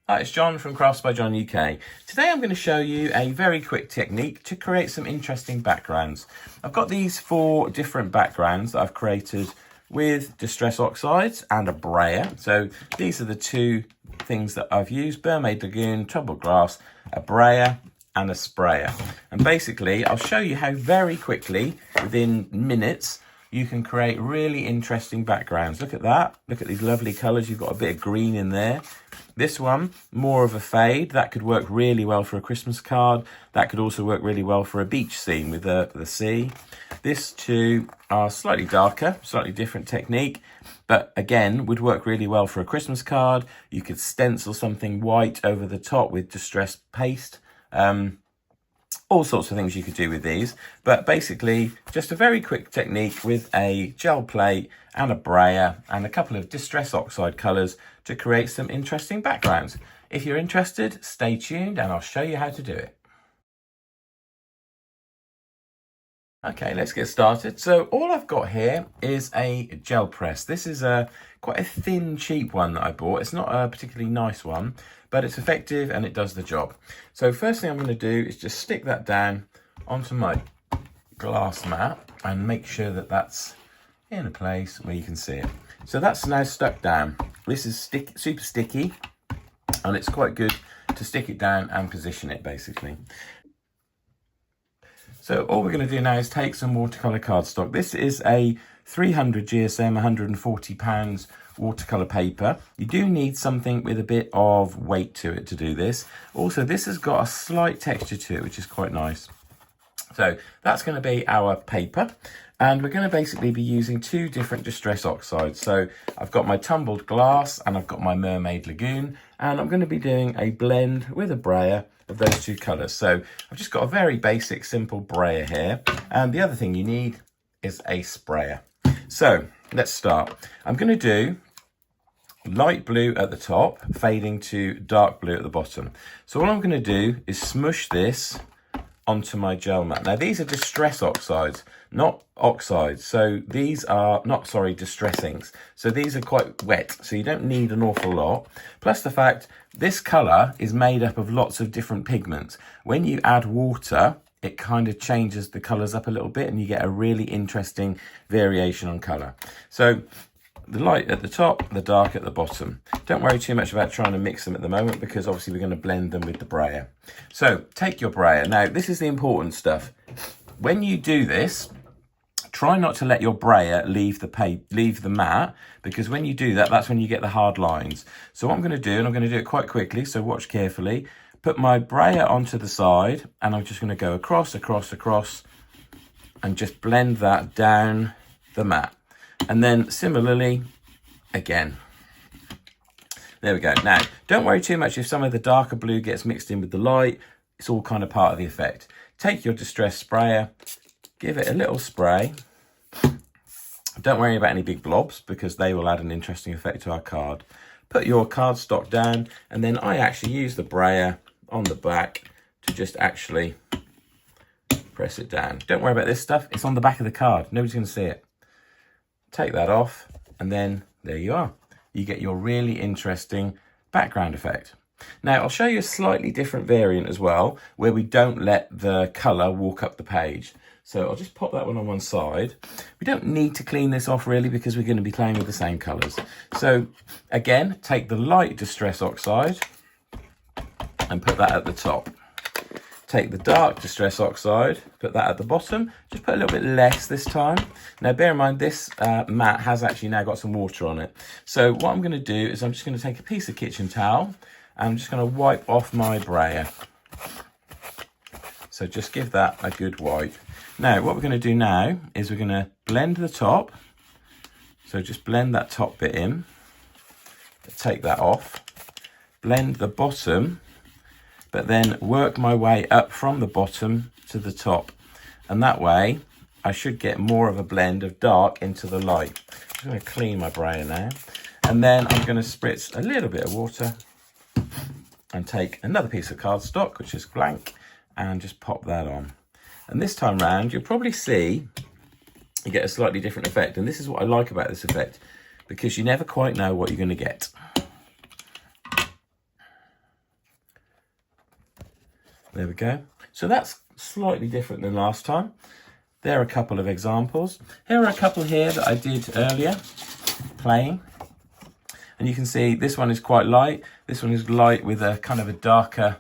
Hi, it's John from Crafts by John UK. Today I'm going to show you a very quick technique to create some interesting backgrounds. I've got these 4 different backgrounds that I've created with Distress Oxides and a brayer. So these are the 2 things that I've used: Mermaid Lagoon, tumbled grass, a brayer and a sprayer. And basically I'll show you how very quickly, within minutes, you can create really interesting backgrounds. Look at that. Look at these lovely colours. You've got a bit of green in there. This one, more of a fade. That could work really well for a Christmas card. That could also work really well for a beach scene with the sea. This 2 are slightly darker, slightly different technique, but again, would work really well for a Christmas card. You could stencil something white over the top with distressed paste. All sorts of things you could do with these, but basically just a very quick technique with a gel plate and a brayer and a couple of Distress Oxide colours to create some interesting backgrounds. If you're interested, stay tuned and I'll show you how to do it. Okay, let's get started. So all I've got here is a gel press. This is quite a thin, cheap one that I bought. It's not a particularly nice one, but it's effective and it does the job. So first thing I'm going to do is just stick that down onto my glass mat and make sure that that's in a place where you can see it. So that's now stuck down. This is super sticky, and it's quite good to stick it down and position it basically. So all we're going to do now is take some watercolour cardstock. This is a 300 GSM, 140 pounds watercolour paper. You do need something with a bit of weight to it to do this. Also, this has got a slight texture to it, which is quite nice. So that's going to be our paper. And we're going to basically be using 2 different Distress Oxides. So I've got my tumbled glass and I've got my Mermaid Lagoon. And I'm going to be doing a blend with a brayer of those 2 colours. So I've just got a very basic, simple brayer here. And the other thing you need is a sprayer. So let's start. I'm going to do light blue at the top, fading to dark blue at the bottom. So all I'm going to do is smush this onto my gel mat. Now these are Distress Oxides, not oxides. So these are distressings. So these are quite wet, so you don't need an awful lot. Plus the fact this colour is made up of lots of different pigments. When you add water, it kind of changes the colours up a little bit and you get a really interesting variation on colour. So the light at the top, the dark at the bottom. Don't worry too much about trying to mix them at the moment because obviously we're going to blend them with the brayer. So take your brayer. Now this is the important stuff. When you do this, try not to let your brayer leave the mat, because when you do that, that's when you get the hard lines. So what I'm going to do, and I'm going to do it quite quickly, so watch carefully, put my brayer onto the side and I'm just going to go across and just blend that down the mat. And then similarly, again. There we go. Now, don't worry too much if some of the darker blue gets mixed in with the light. It's all kind of part of the effect. Take your Distress sprayer, give it a little spray. Don't worry about any big blobs because they will add an interesting effect to our card. Put your cardstock down, and then I actually use the brayer on the back to just actually press it down. Don't worry about this stuff. It's on the back of the card. Nobody's going to see it. Take that off, and then there you are. You get your really interesting background effect. Now, I'll show you a slightly different variant as well, where we don't let the colour walk up the page. So I'll just pop that one on one side. We don't need to clean this off really because we're going to be playing with the same colours. So again, take the light Distress Oxide and put that at the top. Take the dark Distress Oxide, put that at the bottom. Just put a little bit less this time. Now, bear in mind, this mat has actually now got some water on it. So what I'm going to do is I'm just going to take a piece of kitchen towel and I'm just going to wipe off my brayer. So just give that a good wipe. Now, what we're going to do now is we're going to blend the top. So just blend that top bit in. Take that off. Blend the bottom, but then work my way up from the bottom to the top. And that way, I should get more of a blend of dark into the light. I'm just going to clean my brayer now. And then I'm going to spritz a little bit of water and take another piece of cardstock, which is blank, and just pop that on. And this time round, you'll probably see you get a slightly different effect. And this is what I like about this effect, because you never quite know what you're going to get. There we go. So that's slightly different than last time. There are a couple of examples. Here are a couple here that I did earlier, playing. And you can see this one is quite light. This one is light with a kind of a darker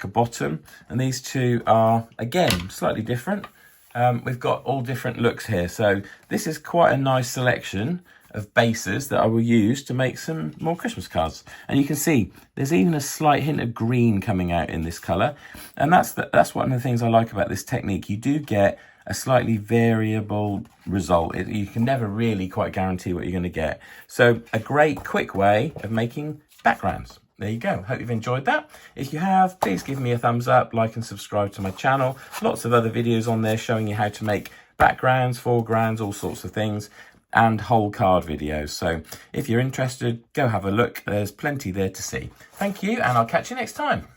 bottom. And these two are, again, slightly different. We've got all different looks here. So this is quite a nice selection of bases that I will use to make some more Christmas cards. And you can see there's even a slight hint of green coming out in this colour. And that's one of the things I like about this technique. You do get a slightly variable result. You can never really quite guarantee what you're going to get. So a great quick way of making backgrounds. There you go. Hope you've enjoyed that. If you have, please give me a thumbs up, like and subscribe to my channel. Lots of other videos on there showing you how to make backgrounds, foregrounds, all sorts of things, and whole card videos. So if you're interested, go have a look. There's plenty there to see. Thank you, and I'll catch you next time.